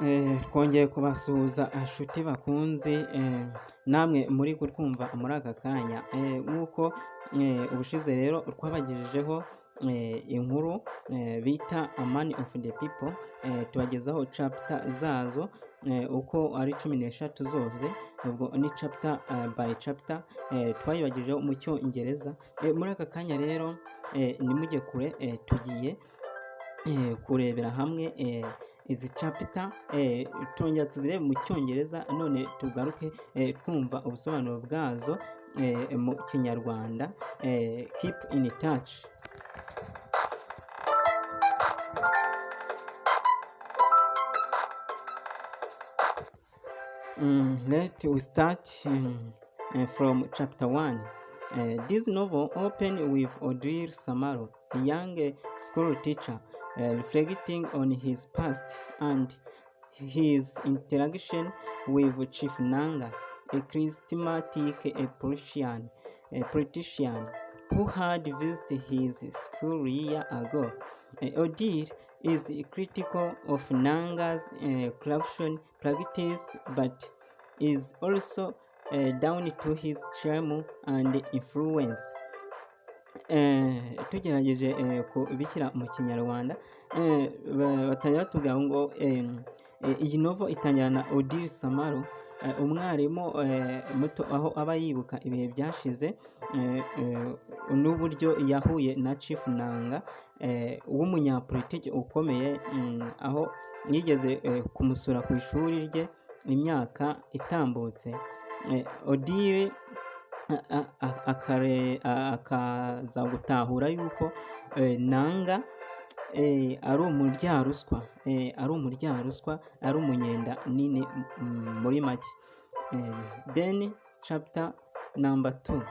Twongeye kubasuhuza inshuti bakunze namwe muri kutwumva muri aka kanya, nk'uko ubushize rero twabagejejeho inkuru bita AMAN of the People, tubagezaho chapter zazo uko ari 13 zose, ubwo ni chapter by chapter twayibagejeho mu cyongereza. Muri aka kanya rero nimujye kure, tugiye kurebera hamwe izi chapter, tongera tuzirebe mu cyongereza, none tugaruke twumva ubusobanuro bwazo mu kinyarwanda. Keep in touch. Let we start from chapter 1. This novel opens with Odile Samaro, a young school teacher, reflecting on his past and his interaction with Chief Nanga, a charismatic politician who had visited his school a year ago. Odile is critical of Nanga's corruption practice, but is also down to his charm and influence. Tugerageje kubishyira mu kinyarwanda, batangira tuvuga ngo iyi novo itangira na Odile Samaro, umwarimu muto, aho aba yibuka ibihe byashize n'uburyo yahuye na Chief Nanga, w'umunyapolitiki ukomeye, aho yigeze kumusura ku ishuri rye imyaka itambutse. Odile akaza gutahura yuko Nanga ari umuryaruswa, ari umunyenda nini muri make. Then chapter number 2.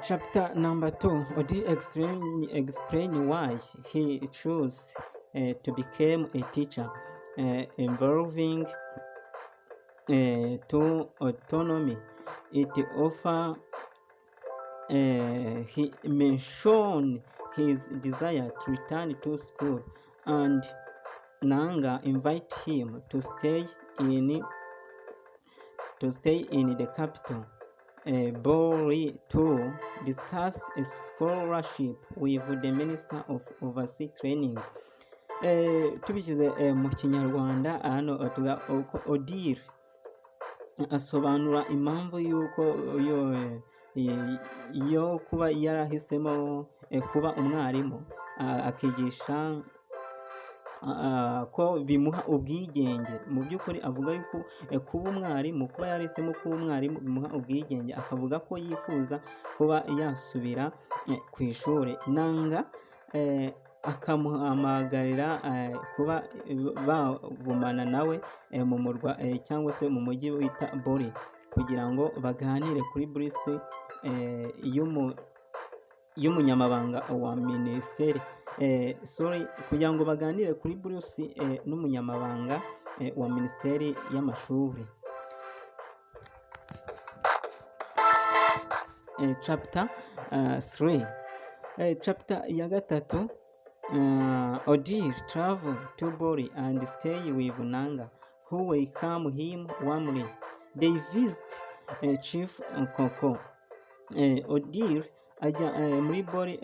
Chapter number 2, Odile explain why he chose to become a teacher, involving to autonomy it offer. He mentioned his desire to return to school, and Nanga invite him to stay in the capital, Bori, to discuss a scholarship with the Minister of Overseas Training. Tubishyize mu kinyarwanda, hano Odile asobanura impamvu y'uko yo kuba yarahisemo kuba umwarimu, akigisha ko bimuha ubwigenge. Mu by'ukuri avuga yuko kuba umwarimu, kuba yarahisemo kuba umwarimu bimuha ubwigenge, akavuga ko yifuza kuba yasubira ku ishuri. Nanga akamuhamagarira kuba bagumana nawe mu murwa cyangwa se mu mujyi wita Bori, kugira ngo baganire kuri buruse y'umunyamabanga wa minisiteri, kugira ngo baganire kuri buruse n'umunyamabanga wa minisiteri y'amashuri. Chapter 3. Chapter ya gatatu, Odile travel to Bori and stay with Nanga, who welcome him warmly. They visit Chief Nkoko. Odile ajya muri Bori,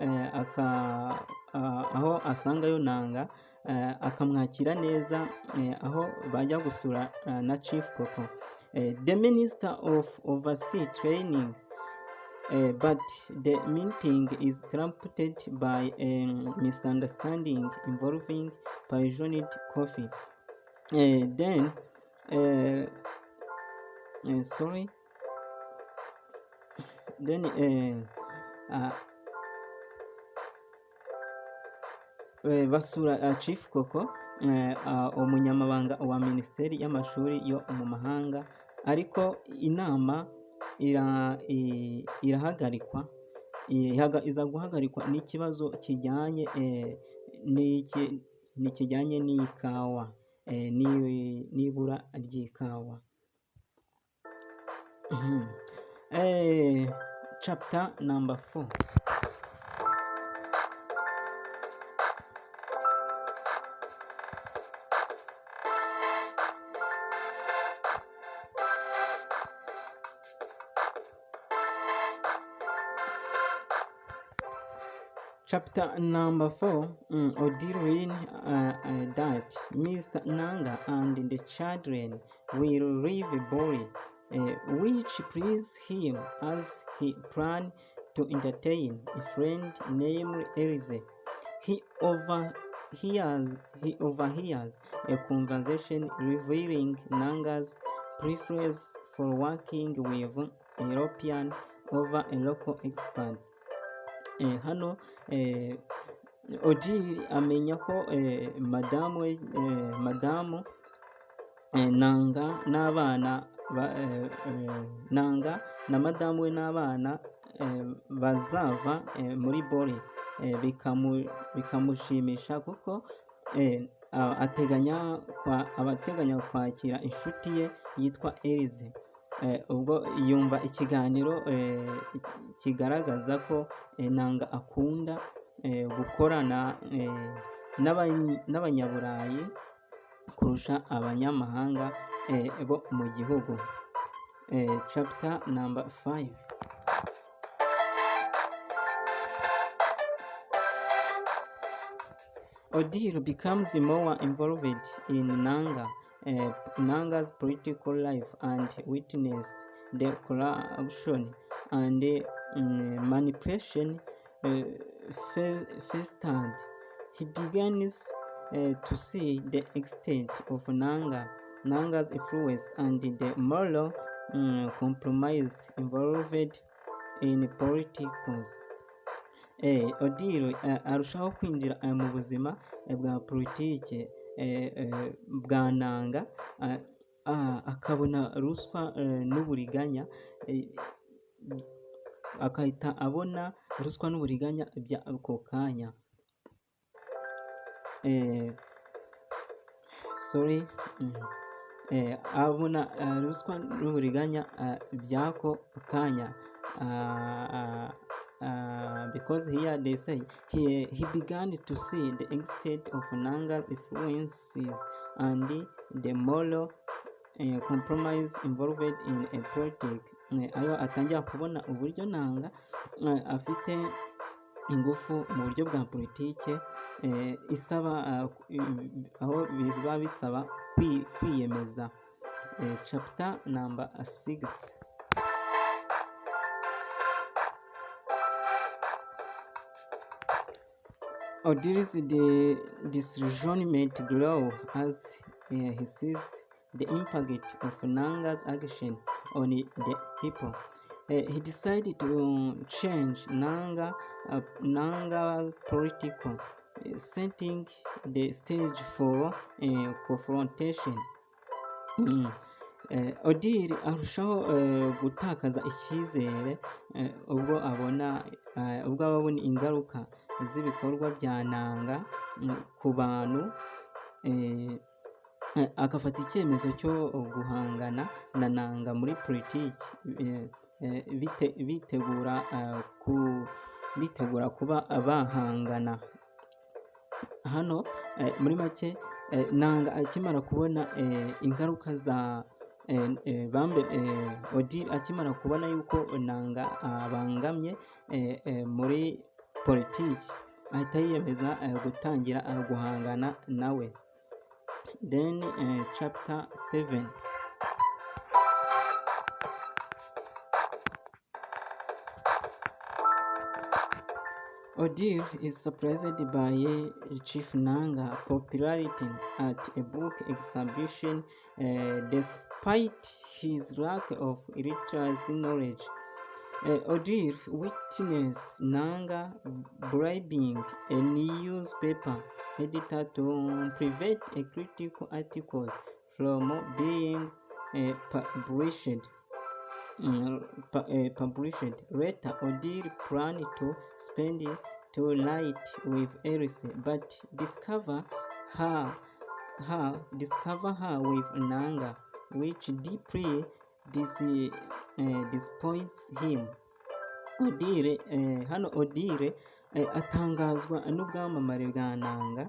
aho asangayo Nanga, akamwakira neza, aho bajya gusura na Chief Koko, the Minister of Overseas Training. But the meeting is interrupted by a misunderstanding involving poisoned coffee. Then basura Chief Koko, umunyamabanga wa minisiteri y'amashuri yo mu mahanga, ariko inama irahagarikwa, iza guhagarikwa n'ikibazo kijyanye n'ikawa, n'ibura ry'ikawa. Chapter number 4. Chapter number 4, Odirin that Mr. Nanga and the children will leave Bori, which pleased him as he planned to entertain a friend named Elise. He overhears a conversation revealing Nanga's preference for working with European over a local expert. Hano Odile amenya ko madamu Nanga n'abana Nanga na madamu we n'abana bazava muri Bori, bikamushimisha kuko abateganya kwakira inshuti ye yitwa Elise. Ubwo yumva ikiganiro kigaragaza ko Nanga akunda gukorana n'abanyaburayi kurusha abanyamahanga bo mu gihugu. Chapter number 5. Odile becomes more involved in Nanga's political life and witness the corruption and manipulation firsthand. He begins to see the extent of Nanga's influence and the moral compromise involved in politics. Odile arushaho kwinjira mu buzima bwa politiki bwa Nanga, akabona ruswa n'uburiganya, akahita abona ruswa n'uburiganya bya ako kanya. Abona ruswa n'uburiganya by'ako kanya. Because here they say he began to see the extent of Nanga's influences and the moral compromise involved in a politics. Ayo atangira kubona uburyo Nanga afite ingufu mu buryo bwa politike, isaba aho biba bisaba kwiyemeza. Chapter number 6. Odile's disillusionment grows as he sees the impact of Nanga's action on the people. He decided to change Nanga's political, setting the stage for confrontation. Odile arushaho gutakaza icyizere ubwo abona ingaruka z'ibikorwa bya Nanga ku bantu, akafata icyemezo cyo guhangana na Nanga muri politiki, bitegura kuba bahangana. Hano muri make Nanga akimara kubona ingaruka za Odile akimara kubona yuko Nanga abangamye muri politiki, ahita yiyemeza gutangira guhangana nawe. Then chapter 7. Odile is surprised by Chief Nanga's popularity at a book exhibition, despite his lack of literacy knowledge. Odile witnessed Nanga bribing a newspaper editor to prevent a critical articles from being published. Later, Odile planned to spend 2 nights with Elise, but discover her with Nanga, which deeply disappoints him. Odile atangazwa n'ubwamamare bwa Nanga,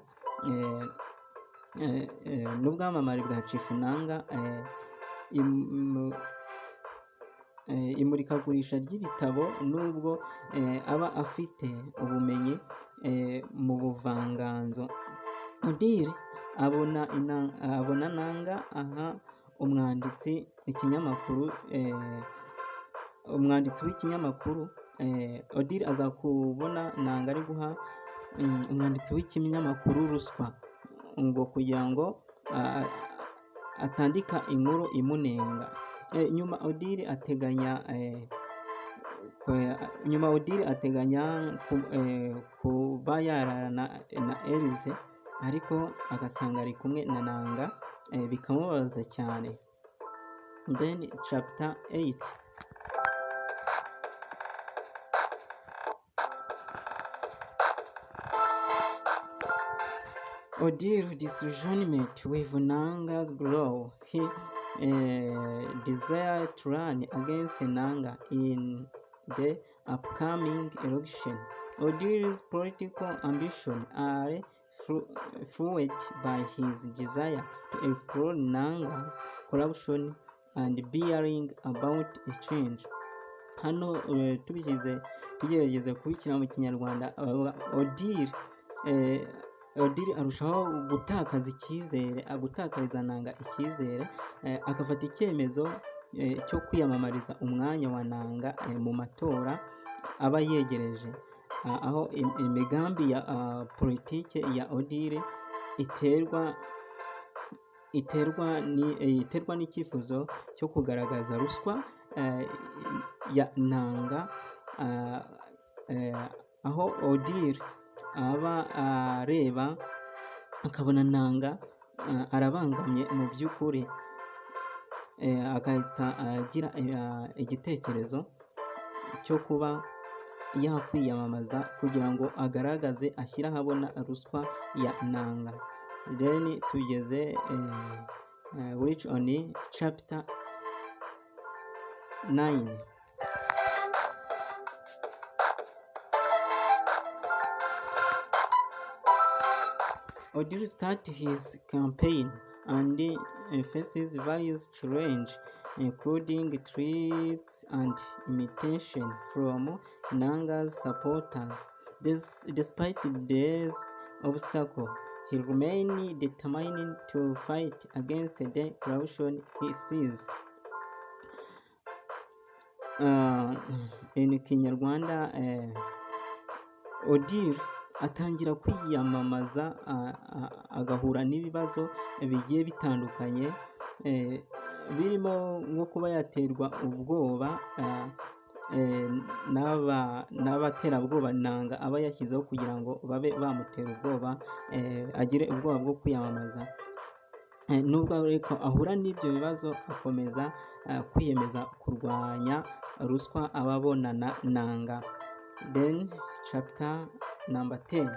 n'ubwamamare bwa Chief Nanga, imurikagurisha ry'ibitabo, nubwo aba afite ubumenyi mu buvanganzo. Odile abona nanga aha umwanditsi w'ikinyamakuru. Odile aza kubona nanga ari guha umwanditsi w'ikinyamakuru ruswa ngo kugira ngo atandika inkuru imunenga. Nyuma Odile ateganya kuba yararana na Elise, ariko agasanga ari kumwe na nanga, bikamubabaza cyane. Then chapter 8. Odile disillusionment with Nanga's grow. He desired to run against Nanga in the upcoming election. Odile's political ambitions are fueled by his desire to explore Nanga's corruption and bring about a change. Hano tugerageze kubikira mu Kinyarwanda, Odile arushaho gutakariza nanga icyizere, agafata icyemezo cyo kwiyamamariza umwanya wa nanga mu matora aba yegereje, aho imigambi ya politike ya Odile iterwa n'icyifuzo cyo kugaragaza ruswa ya nanga, aho Odile aba areba akabona nanga arabangamye mu by'ukuri, agahita agira igitekerezo cyo kuba yakwiyamamaza kugira ngo agaragaze, ashyire ahabona ruswa ya nanga. Then tugeze which on chapter 9. Odile started his campaign and faces various challenges, including threats and imitation from Nanga's supporters. Despite these obstacles, he remained determined to fight against the corruption he sees. In Kinyarwanda, Odile atangira kwiyamamaza, agahura n'ibibazo bigiye bitandukanye, birimo nko kuba yaterwa ubwoba n'abaterabwoba nanga aba yashyizeho kugira ngo babe bamutera ubwoba, agire ubwoba bwo kwiyamamaza. Nubwo ariko ahura n'ibyo bibazo, akomeza kwiyemeza kurwanya ruswa ababona na nanga. Then chapter number 10.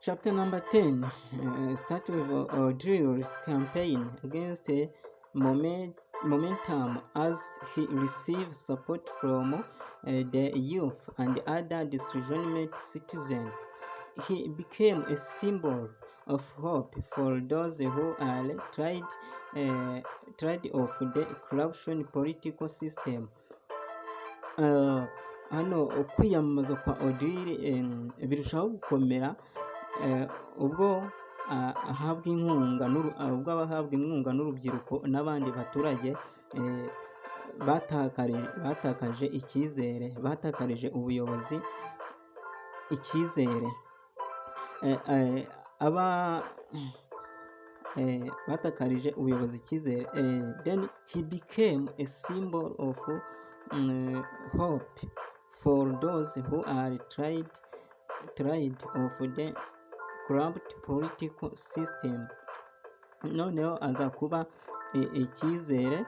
Chapter number 10 starts with Odile's campaign against momentum as he received support from the youth and other disillusioned citizens. He became a symbol of hope for those who are tired of the corruption political system. Hano kwiyamamaza kwa Odile birushaho gukomera ubwo ahabwa inkunga n'urubyiruko n'abandi baturage batakaje icyizere, batakarije ubuyobozi icyizere, batakarije ubuyobozi icyizere. Then he became a symbol of hope for those who are tired of the corrupt political system. Noneho aza kuba icyizere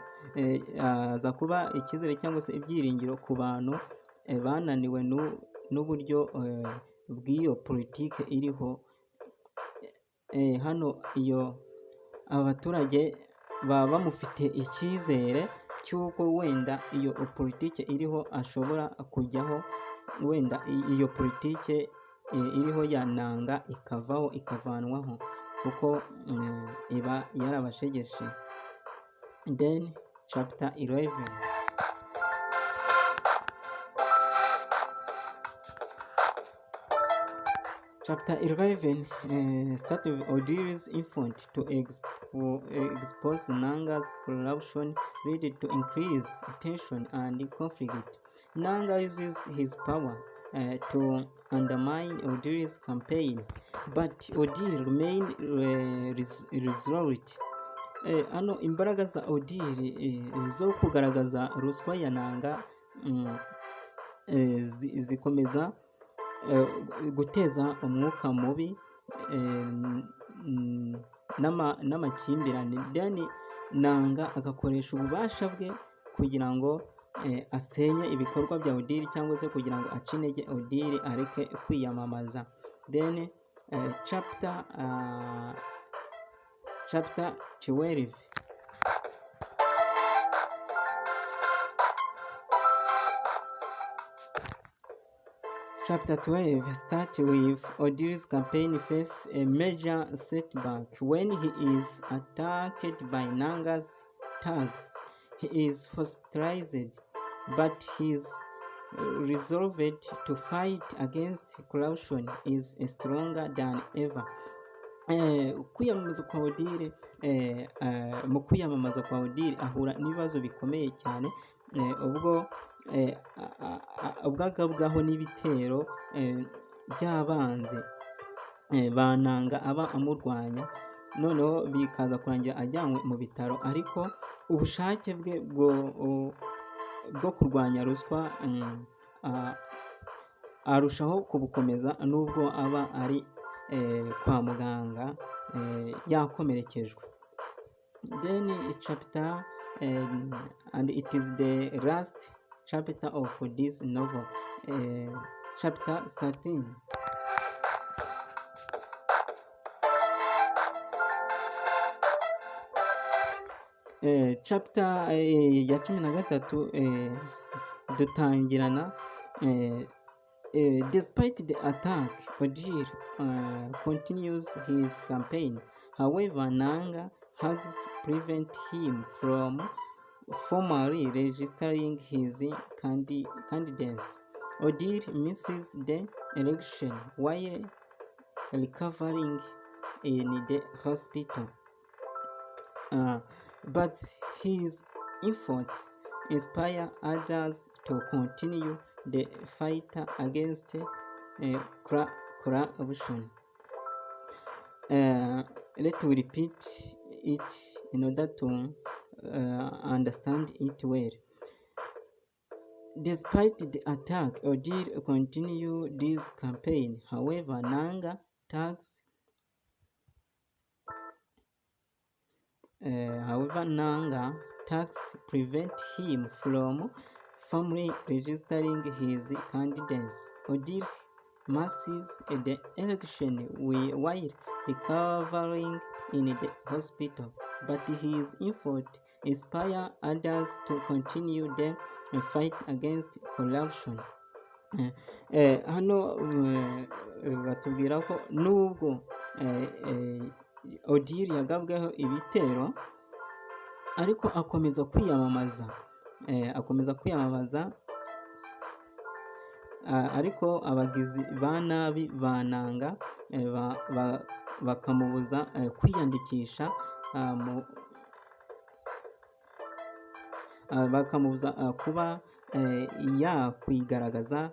cyangwa se ibyiringiro ku bantu bananiwe n'uburyo bw'iyo politike iriho. Hano abaturage baba bamufite icyizere cy'uko wenda iyo politike iriho ashobora kujyaho, wenda iyo politike iriho ya nanga ikavanwaho kuko iba yarabashegeshe. Then chapter 11. Chapter 11 start with Odiri's infant to expose Nanga's corruption, leading to increased tension and conflict. Nanga uses his power to undermine Odiri's campaign, but Odiri remained resolute. Hano imbaraga za Odiri zo kugaragaza ruswa ya Nanga zikomeza guteza umwuka mubi n'amakimbirane. Then Nanga agakoresha ububasha bwe kugira ngo asenye ibikorwa bya Odiri, cyangwa se kugira ngo ace intege Odiri areke kwiyamamaza. Then chapter 12. Chapter 12 starts with Odiri's campaign faces a major setback when he is attacked by Nanga's thugs. He is frustrated, but his resolve to fight against corruption is stronger than ever. Kwiyamamaza kwa Odiri, mu kwiyamamaza kwa Odiri ahura n'ibibazo bikomeye cyane ubwo ubwagabwaho n'ibitero by'abanzi ba Nanga aba amurwanya, noneho bikaza kurangira ajyanywe mu bitaro, ariko ubushake bwe bwo kurwanya ruswa arushaho kubukomeza nubwo aba ari kwa muganga yakomerekejwe. Then chapter and it is the last chapter of this novel, chapter 13. Chapter ya 13 dutangirana despite the attack, Odiri continues his campaign. However, Nanga has prevent him from formally registering his candidacy. Odiri misses the election while recovering in the hospital, but his efforts inspire others to continue the fight against corruption. Let's repeat it in order to understand it well. Despite the attack, Odiri continued this campaign. However, Nanga tax prevent him from formally registering his candidacy. Odiri misses the election while recovering in the hospital, but his effort inspire others to continue the fight against corruption. Hano batubwira ko nubwo Odiri yagabweho ibitero, ariko akomeza kwiyamamaza, ariko abagizi ba nabi ba Nanga bakamubuza kwiyandikisha, bakamubuza kuba yakwigaragaza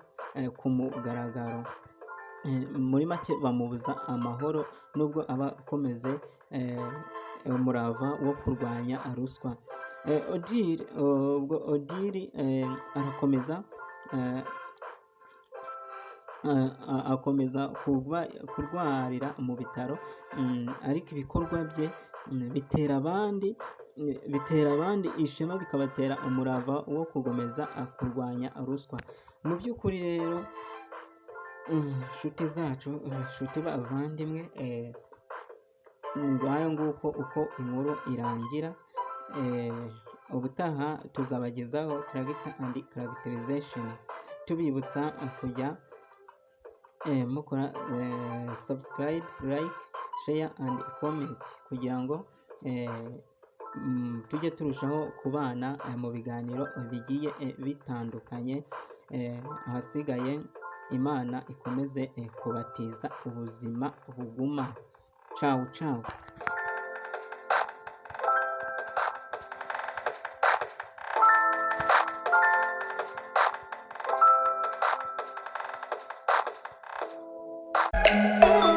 ku mugaragaro. Muri make bamubuza amahoro nubwo aba akomeze umurava wo kurwanya ruswa. Odiri akomeza kurwarira mu bitaro, ariko ibikorwa bye bitera abandi ishema, bikabatera umurava wo kugomeza kurwanya ruswa. Mu by'ukuri rero inshuti zacu, inshuti bavandimwe, ngayo nguko uko inkuru irangira. Ubutaha tuzabagezaho character and characterization, tubibutsa kujya mukora subscribe, like, share and comment kugira ngo tujye turushaho kubana mu biganiro bigiye bitandukanye. Ahasigaye Imana ikomeze kubatiza ubuzima buguma. Cawu cawu. Ooh.